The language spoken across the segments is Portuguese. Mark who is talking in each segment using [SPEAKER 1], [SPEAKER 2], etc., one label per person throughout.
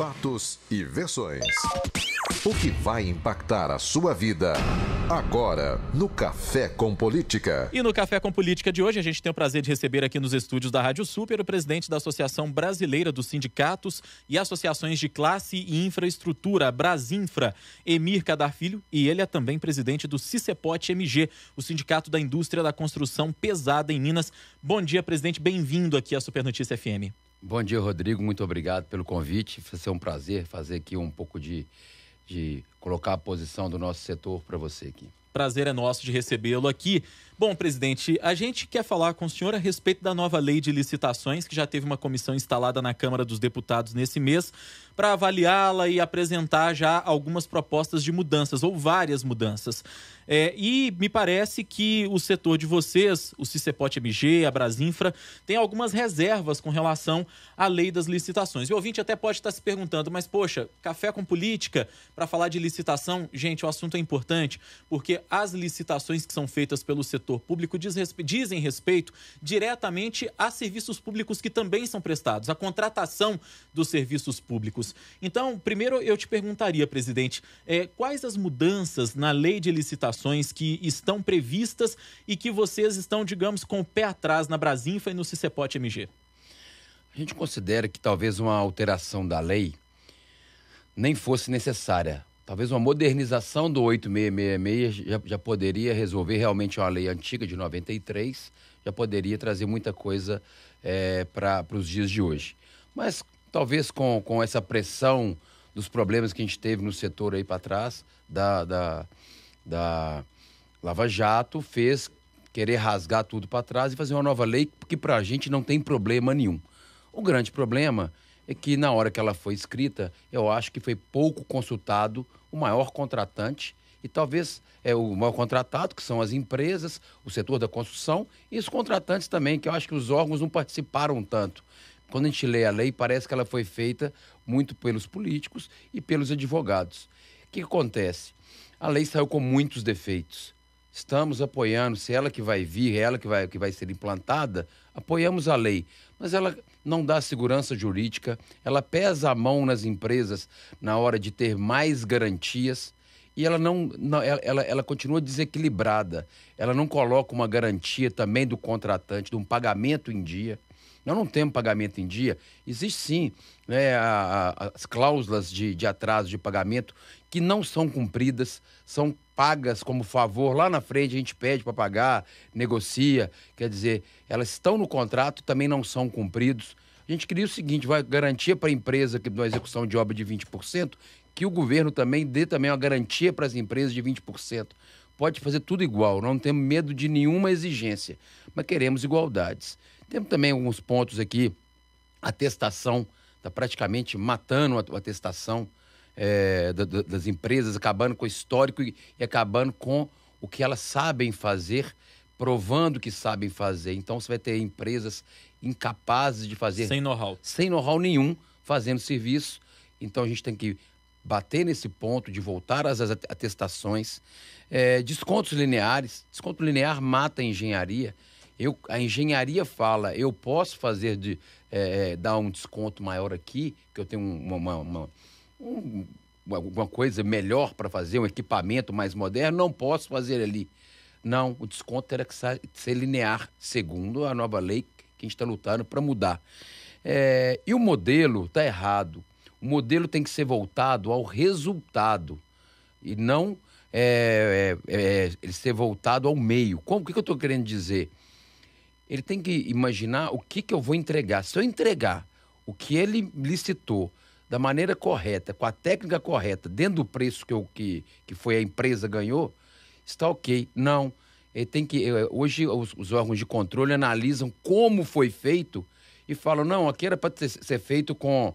[SPEAKER 1] Fatos e versões. O que vai impactar a sua vida agora no Café com Política.
[SPEAKER 2] E no Café com Política de hoje a gente tem o prazer de receber aqui nos estúdios da Rádio Super o presidente da Associação Brasileira dos Sindicatos e Associações de Classe e Infraestrutura, a Brasinfra, Emir Kadar Filho, e ele é também presidente do Cicepote MG, o Sindicato da Indústria da Construção Pesada em Minas. Bom dia, presidente, bem-vindo aqui à Super Notícia FM.
[SPEAKER 3] Bom dia, Rodrigo, muito obrigado pelo convite. Vai ser um prazer fazer aqui um pouco de colocar a posição do nosso setor para você aqui.
[SPEAKER 2] Prazer é nosso de recebê-lo aqui. Bom, presidente, a gente quer falar com o senhor a respeito da nova lei de licitações, que já teve uma comissão instalada na Câmara dos Deputados nesse mês, para avaliá-la e apresentar já algumas propostas de mudanças, ou várias mudanças. E me parece que o setor de vocês, o Cicepote MG, a Brasinfra, tem algumas reservas com relação à lei das licitações. E o ouvinte até pode estar se perguntando, mas poxa, café com política para falar de licitação? Gente, o assunto é importante, porque as licitações que são feitas pelo setor público dizem respeito diretamente a serviços públicos que também são prestados, a contratação dos serviços públicos. Então, primeiro eu te perguntaria, presidente, quais as mudanças na lei de licitações que estão previstas e que vocês estão, digamos, com o pé atrás na Brasinfra e no Cicepote MG?
[SPEAKER 3] A gente considera que talvez uma alteração da lei nem fosse necessária. Talvez uma modernização do 8666 já poderia resolver realmente uma lei antiga de 93, já poderia trazer muita coisa para os dias de hoje. Mas talvez com essa pressão dos problemas que a gente teve no setor aí para trás, da Lava Jato, fez querer rasgar tudo para trás e fazer uma nova lei que para a gente não tem problema nenhum. O grande problema é que na hora que ela foi escrita, eu acho que foi pouco consultado o maior contratante e talvez o maior contratado, que são as empresas, o setor da construção e os contratantes também, que eu acho que os órgãos não participaram tanto. Quando a gente lê a lei, parece que ela foi feita muito pelos políticos e pelos advogados. O que acontece? A lei saiu com muitos defeitos. Estamos apoiando, se ela que vai vir, ela que vai ser implantada, apoiamos a lei. Mas ela não dá segurança jurídica, ela pesa a mão nas empresas na hora de ter mais garantias e ela continua desequilibrada. Ela não coloca uma garantia também do contratante, de um pagamento em dia. Nós não temos pagamento em dia. Existe sim, né, as cláusulas de atraso de pagamento que não são cumpridas, são pagas como favor. Lá na frente a gente pede para pagar, negocia. Quer dizer, elas estão no contrato, também não são cumpridos. A gente queria o seguinte, vai garantia para a empresa que na execução de obra de 20%, que o governo também dê também uma garantia para as empresas de 20%. Pode fazer tudo igual, não temos medo de nenhuma exigência, mas queremos igualdades. Temos também alguns pontos aqui, a atestação, está praticamente matando a atestação das empresas, acabando com o histórico e acabando com o que elas sabem fazer, provando que sabem fazer. Então você vai ter empresas incapazes de fazer...
[SPEAKER 2] Sem know-how.
[SPEAKER 3] Sem know-how nenhum, fazendo serviço. Então a gente tem que bater nesse ponto de voltar às atestações. Descontos lineares. Desconto linear mata a engenharia. A engenharia fala, eu posso fazer dar um desconto maior aqui, que eu tenho alguma coisa melhor para fazer, um equipamento mais moderno, não posso fazer ali. Não, o desconto terá que ser linear, segundo a nova lei que a gente está lutando para mudar. E o modelo está errado. O modelo tem que ser voltado ao resultado e não ele ser voltado ao meio. O que eu estou querendo dizer? Ele tem que imaginar o que eu vou entregar. Se eu entregar o que ele licitou da maneira correta, com a técnica correta, dentro do preço que foi a empresa ganhou, está ok. Não. Ele tem que, hoje os órgãos de controle analisam como foi feito e falam, não, aqui era para ser feito com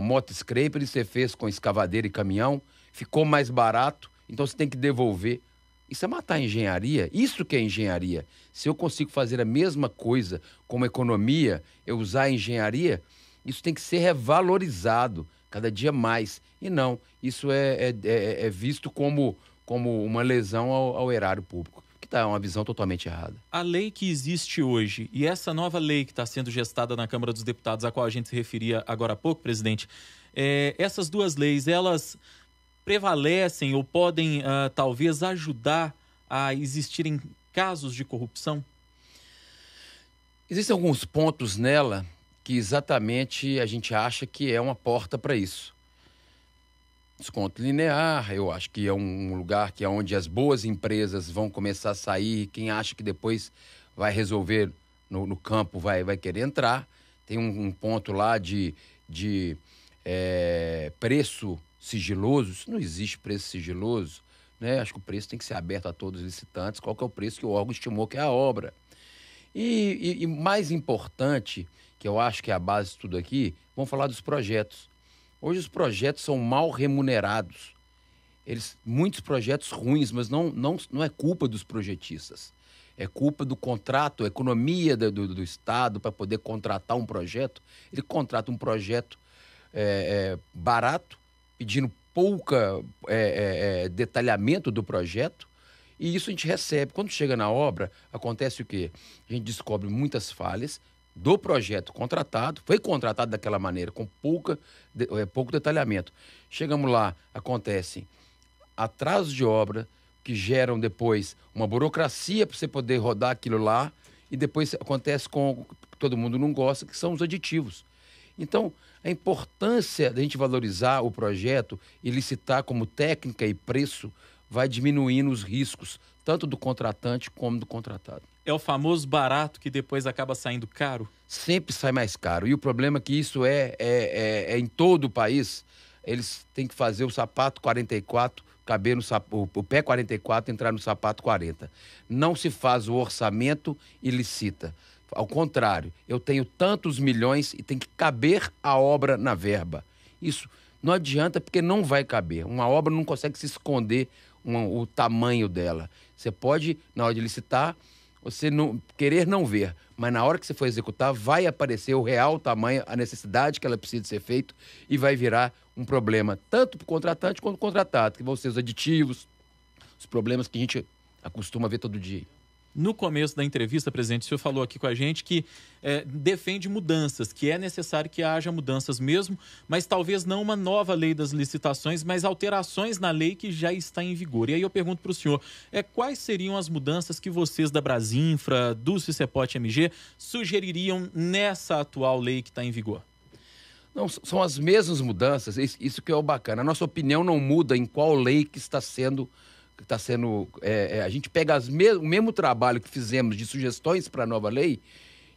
[SPEAKER 3] moto-scraper e você fez com escavadeira e caminhão, ficou mais barato, então você tem que devolver. Isso é matar a engenharia. Isso que é engenharia. Se eu consigo fazer a mesma coisa com economia, eu usar a engenharia, isso tem que ser revalorizado cada dia mais. E não, isso é visto como uma lesão ao erário público, que é uma visão totalmente errada.
[SPEAKER 2] A lei que existe hoje e essa nova lei que está sendo gestada na Câmara dos Deputados, a qual a gente se referia agora há pouco, presidente, Essas duas leis, elas prevalecem ou podem talvez ajudar a existirem casos de corrupção?
[SPEAKER 3] Existem alguns pontos nela que exatamente a gente acha que é uma porta para isso. Desconto linear, eu acho que é um lugar que é onde as boas empresas vão começar a sair, quem acha que depois vai resolver no campo vai querer entrar. Tem um ponto lá de preço sigiloso. Isso não existe preço sigiloso, né? Acho que o preço tem que ser aberto a todos os licitantes. Qual que é o preço que o órgão estimou que é a obra? E mais importante, que eu acho que é a base de tudo aqui, vamos falar dos projetos. Hoje os projetos são mal remunerados. Muitos projetos ruins, mas não é culpa dos projetistas. É culpa do contrato, a economia do Estado para poder contratar um projeto. Ele contrata um projeto barato, pedindo pouca detalhamento do projeto, e isso a gente recebe. Quando chega na obra, acontece o quê? A gente descobre muitas falhas do projeto contratado, foi contratado daquela maneira, com pouco detalhamento. Chegamos lá, acontecem atrasos de obra, que geram depois uma burocracia para você poder rodar aquilo lá, e depois acontece com o que todo mundo não gosta, que são os aditivos. Então, a importância da gente valorizar o projeto e licitar como técnica e preço vai diminuindo os riscos, tanto do contratante como do contratado.
[SPEAKER 2] É o famoso barato que depois acaba saindo caro?
[SPEAKER 3] Sempre sai mais caro. E o problema é que isso é em todo o país. Eles têm que fazer o sapato 44, caber o pé 44, entrar no sapato 40. Não se faz o orçamento e licita. Ao contrário, eu tenho tantos milhões e tem que caber a obra na verba. Isso não adianta, porque não vai caber. Uma obra não consegue se esconder o tamanho dela. Você pode, na hora de licitar, você querer não ver, mas na hora que você for executar, vai aparecer o real tamanho, a necessidade que ela precisa ser feita, e vai virar um problema tanto para o contratante quanto para o contratado, que vão ser os aditivos, os problemas que a gente acostuma ver todo dia.
[SPEAKER 2] No começo da entrevista, presidente, o senhor falou aqui com a gente que defende mudanças, que é necessário que haja mudanças mesmo, mas talvez não uma nova lei das licitações, mas alterações na lei que já está em vigor. E aí eu pergunto para o senhor, quais seriam as mudanças que vocês da Brasinfra, do Cicepote MG, sugeririam nessa atual lei que está em vigor?
[SPEAKER 3] Não, são as mesmas mudanças, isso que é o bacana. A nossa opinião não muda em qual lei que está sendo... a gente pega o mesmo trabalho que fizemos de sugestões para a nova lei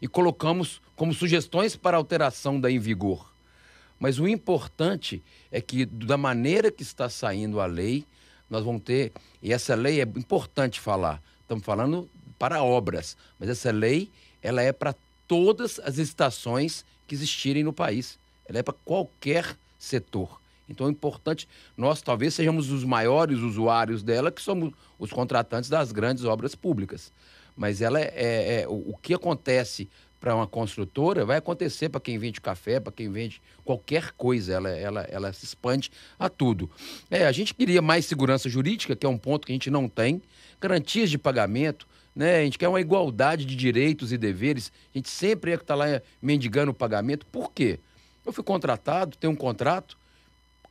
[SPEAKER 3] e colocamos como sugestões para alteração da em vigor. Mas o importante é que, da maneira que está saindo a lei, nós vamos ter... E essa lei é importante falar. Estamos falando para obras, mas essa lei ela é para todas as licitações que existirem no país. Ela é para qualquer setor. Então é importante, nós talvez sejamos os maiores usuários dela, que somos os contratantes das grandes obras públicas. Mas ela o que acontece para uma construtora vai acontecer para quem vende café, para quem vende qualquer coisa. Ela se expande a tudo. A gente queria mais segurança jurídica, que é um ponto que a gente não tem, garantias de pagamento, né? A gente quer uma igualdade de direitos e deveres. A gente sempre está lá mendigando o pagamento. Por quê? Eu fui contratado, tenho um contrato,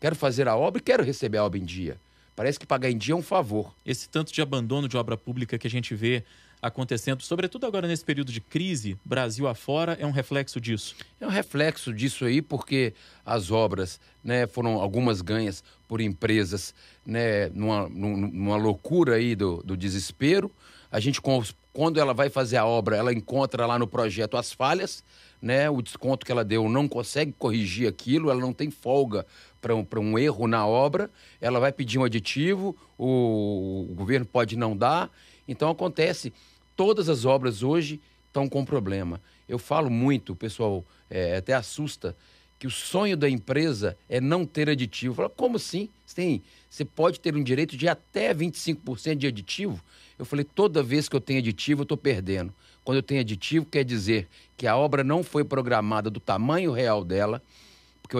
[SPEAKER 3] quero fazer a obra e quero receber a obra em dia. Parece que pagar em dia é um favor.
[SPEAKER 2] Esse tanto de abandono de obra pública que a gente vê acontecendo, sobretudo agora nesse período de crise, Brasil afora, é um reflexo disso? É um reflexo disso aí, porque as obras, né, foram algumas ganhas por empresas, né, numa loucura aí do desespero. A gente, quando ela vai fazer a obra, ela encontra lá no projeto as falhas, né, o desconto que ela deu não consegue corrigir aquilo, ela não tem folga para um erro na obra, ela vai pedir um aditivo, o governo pode não dar. Então acontece, todas as obras hoje estão com problema. Eu falo muito, o pessoal até assusta, que o sonho da empresa é não ter aditivo. Eu falo, como assim? Você pode ter um direito de até 25% de aditivo? Eu falei, toda vez que eu tenho aditivo, eu estou perdendo. Quando eu tenho aditivo, quer dizer que a obra não foi programada do tamanho real dela, porque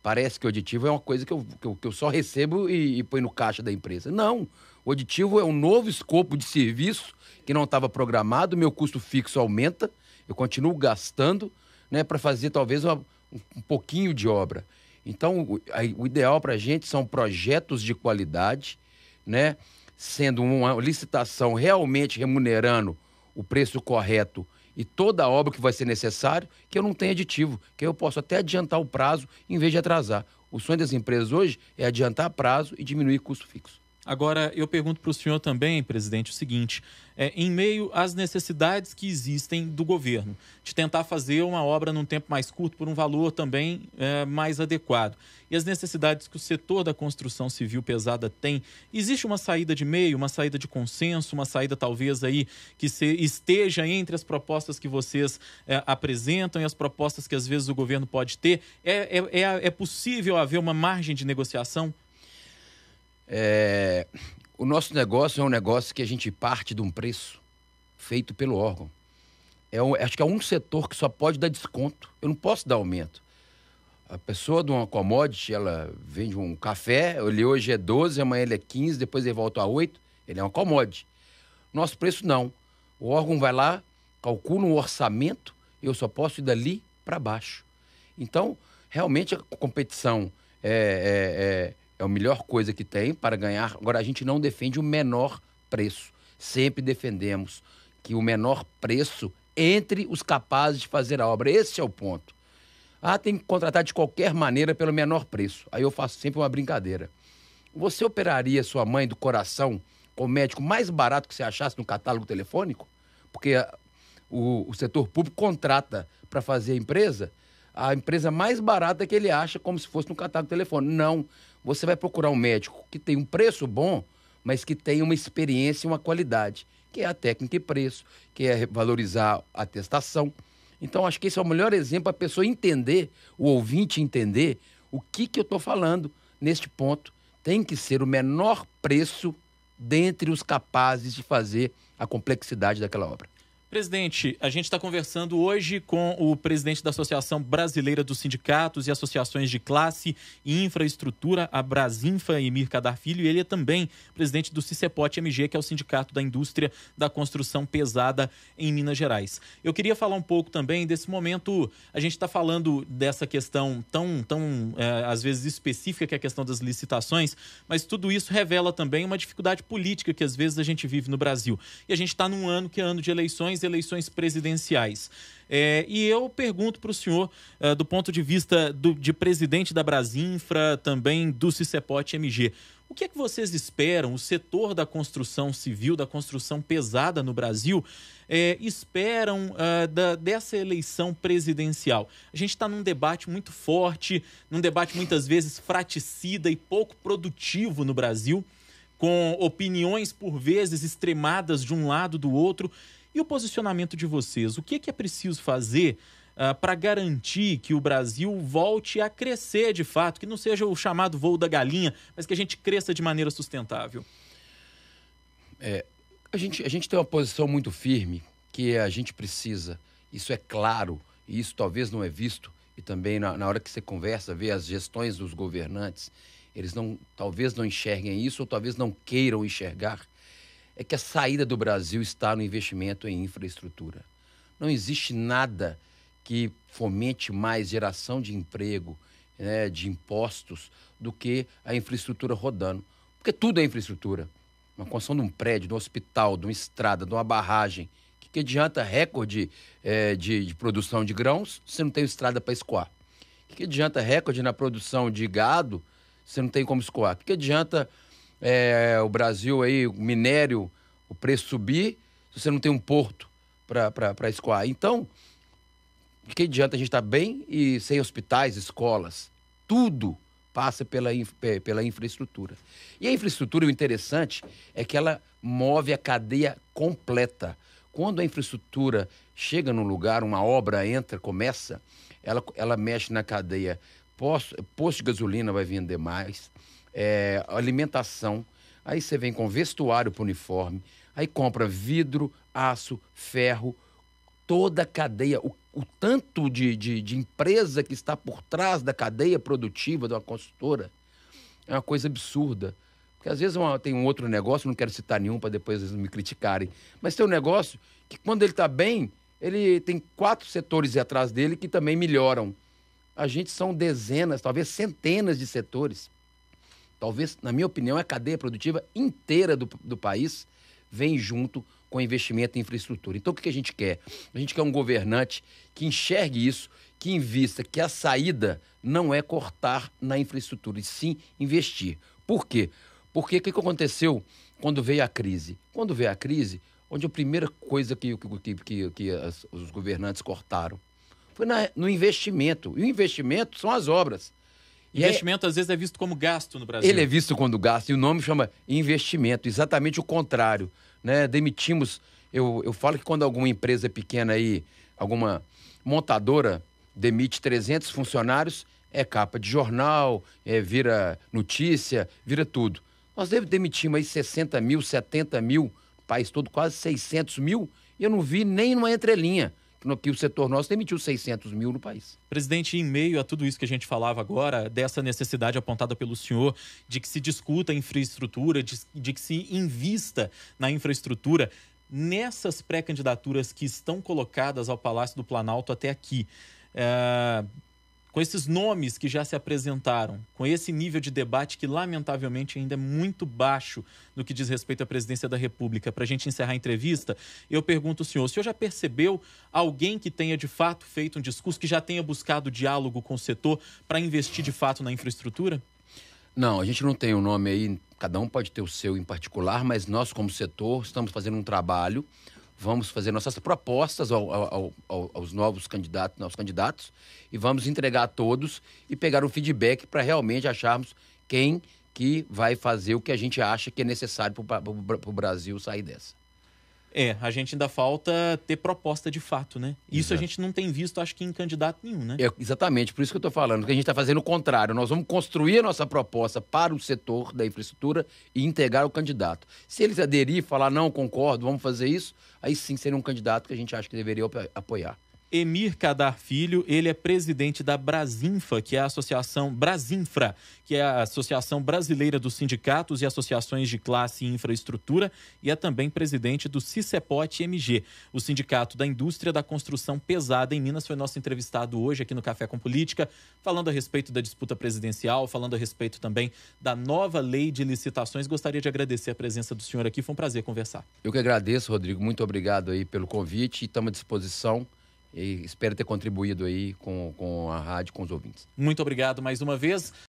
[SPEAKER 2] parece que o aditivo é uma coisa que eu só recebo e põe no caixa da empresa. Não, o aditivo é um novo escopo de serviço que não estava programado, meu custo fixo aumenta, eu continuo gastando, né, para fazer talvez um pouquinho de obra.
[SPEAKER 3] Então, o ideal para a gente são projetos de qualidade, né? Sendo uma licitação realmente remunerando o preço correto e toda a obra que vai ser necessário, que eu não tenha aditivo, que eu posso até adiantar o prazo em vez de atrasar. O sonho das empresas hoje é adiantar prazo e diminuir custo fixo.
[SPEAKER 2] Agora, eu pergunto para o senhor também, presidente, o seguinte: em meio às necessidades que existem do governo, de tentar fazer uma obra num tempo mais curto por um valor também mais adequado, e as necessidades que o setor da construção civil pesada tem, existe uma saída de meio, uma saída de consenso, uma saída talvez aí que esteja entre as propostas que vocês apresentam e as propostas que às vezes o governo pode ter? É possível haver uma margem de negociação?
[SPEAKER 3] O nosso negócio é um negócio que a gente parte de um preço feito pelo órgão. Acho que é um setor que só pode dar desconto. Eu não posso dar aumento. A pessoa de uma commodity, ela vende um café, ele hoje é 12, amanhã ele é 15, depois ele volta a 8, ele é uma commodity. Nosso preço não. O órgão vai lá, calcula um orçamento, eu só posso ir dali para baixo. Então, realmente a competição é a melhor coisa que tem para ganhar. Agora, a gente não defende o menor preço. Sempre defendemos que o menor preço entre os capazes de fazer a obra. Esse é o ponto. Tem que contratar de qualquer maneira pelo menor preço. Aí eu faço sempre uma brincadeira. Você operaria sua mãe do coração com o médico mais barato que você achasse no catálogo telefônico? Porque o setor público contrata para fazer a empresa mais barata que ele acha, como se fosse no catálogo telefônico. Não. Você vai procurar um médico que tem um preço bom, mas que tem uma experiência e uma qualidade, que é a técnica e preço, que é valorizar a atestação. Então, acho que esse é o melhor exemplo para a pessoa entender, o ouvinte entender o que eu estou falando neste ponto. Tem que ser o menor preço dentre os capazes de fazer a complexidade daquela obra.
[SPEAKER 2] Presidente, a gente está conversando hoje com o presidente da Associação Brasileira dos Sindicatos e Associações de Classe e Infraestrutura, a Brasinfa, Emir Kadar Filho, e ele é também presidente do CICEPOT-MG, que é o Sindicato da Indústria da Construção Pesada em Minas Gerais. Eu queria falar um pouco também desse momento, a gente está falando dessa questão tão às vezes específica, que é a questão das licitações, mas tudo isso revela também uma dificuldade política que às vezes a gente vive no Brasil. E a gente está num ano que é ano de eleições presidenciais. E eu pergunto para o senhor, do ponto de vista de presidente da Brasinfra, também do CICEPOT-MG, o que é que vocês esperam, o setor da construção civil, da construção pesada no Brasil, esperam dessa eleição presidencial? A gente está num debate muito forte, num debate muitas vezes fraticida e pouco produtivo no Brasil, com opiniões por vezes extremadas de um lado do outro. E o posicionamento de vocês? O que é preciso fazer para garantir que o Brasil volte a crescer de fato, que não seja o chamado voo da galinha, mas que a gente cresça de maneira sustentável?
[SPEAKER 3] A gente tem uma posição muito firme que a gente precisa, isso é claro, e isso talvez não é visto, e também na hora que você conversa, vê as gestões dos governantes, eles talvez não enxerguem isso ou talvez não queiram enxergar, é que a saída do Brasil está no investimento em infraestrutura. Não existe nada que fomente mais geração de emprego, né, de impostos, do que a infraestrutura rodando. Porque tudo é infraestrutura. Uma construção de um prédio, de um hospital, de uma estrada, de uma barragem. O que adianta recorde de produção de grãos se você não tem estrada para escoar? O que adianta recorde na produção de gado se você não tem como escoar? O que adianta o Brasil, aí, o minério, o preço subir, se você não tem um porto para escoar? Então, de que adianta a gente estar bem e sem hospitais, escolas? Tudo passa pela infraestrutura. E a infraestrutura, o interessante é que ela move a cadeia completa. Quando a infraestrutura chega num lugar, uma obra entra, começa, ela mexe na cadeia. Posto de gasolina vai vender mais, alimentação, aí você vem com vestuário para uniforme, aí compra vidro, aço, ferro, toda a cadeia, o tanto de empresa que está por trás da cadeia produtiva de uma construtora é uma coisa absurda. Porque às vezes tem um outro negócio, não quero citar nenhum para depois eles me criticarem, mas tem um negócio que quando ele está bem, ele tem 4 setores atrás dele que também melhoram A gente são dezenas, talvez centenas de setores. Talvez, na minha opinião, a cadeia produtiva inteira do país vem junto com investimento em infraestrutura. Então, o que a gente quer? A gente quer um governante que enxergue isso, que invista, que a saída não é cortar na infraestrutura, e sim investir. Por quê? Porque o que aconteceu quando veio a crise? Quando veio a crise, onde a primeira coisa que os governantes cortaram foi no investimento. E o investimento são as obras.
[SPEAKER 2] Investimento, às vezes, é visto como gasto no Brasil.
[SPEAKER 3] Ele é visto como gasto, e o nome chama investimento, exatamente o contrário. Né? Demitimos, eu falo que quando alguma empresa pequena aí, alguma montadora demite 300 funcionários, é capa de jornal, vira notícia, vira tudo. Nós demitimos aí 60 mil, 70 mil, no país todo quase 600 mil, e eu não vi nem numa entrelinha que o setor nosso demitiu 600 mil no país.
[SPEAKER 2] Presidente, em meio a tudo isso que a gente falava agora, dessa necessidade apontada pelo senhor de que se discuta a infraestrutura, de que se invista na infraestrutura, nessas pré-candidaturas que estão colocadas ao Palácio do Planalto até aqui, com esses nomes que já se apresentaram, com esse nível de debate que, lamentavelmente, ainda é muito baixo no que diz respeito à presidência da República. Para a gente encerrar a entrevista, eu pergunto ao senhor, o senhor já percebeu alguém que tenha, de fato, feito um discurso, que já tenha buscado diálogo com o setor para investir, de fato, na infraestrutura?
[SPEAKER 3] Não, a gente não tem um nome aí, cada um pode ter o seu em particular, mas nós, como setor, estamos fazendo um trabalho. Vamos fazer nossas propostas aos novos candidatos e vamos entregar a todos e pegar um feedback para realmente acharmos quem que vai fazer o que a gente acha que é necessário para o Brasil sair dessa.
[SPEAKER 2] A gente ainda falta ter proposta de fato, né? Isso a gente não tem visto, acho que em candidato nenhum, né?
[SPEAKER 3] Exatamente, por isso que eu estou falando, que a gente está fazendo o contrário. Nós vamos construir a nossa proposta para o setor da infraestrutura e entregar o candidato. Se eles aderir e falar, não, concordo, vamos fazer isso, aí sim seria um candidato que a gente acha que deveria apoiar.
[SPEAKER 2] Emir Kadar Filho, ele é presidente da Brasinfa, que é a associação Brasinfra, que é a Associação Brasileira dos Sindicatos e Associações de Classe e Infraestrutura, e é também presidente do CICEPOT-MG, o Sindicato da Indústria da Construção Pesada em Minas. Foi nosso entrevistado hoje aqui no Café com Política, falando a respeito da disputa presidencial, falando a respeito também da nova lei de licitações. Gostaria de agradecer a presença do senhor aqui, foi um prazer conversar.
[SPEAKER 3] Eu que agradeço, Rodrigo, muito obrigado aí pelo convite e estamos à disposição. E espero ter contribuído aí com a rádio, com os ouvintes.
[SPEAKER 2] Muito obrigado mais uma vez.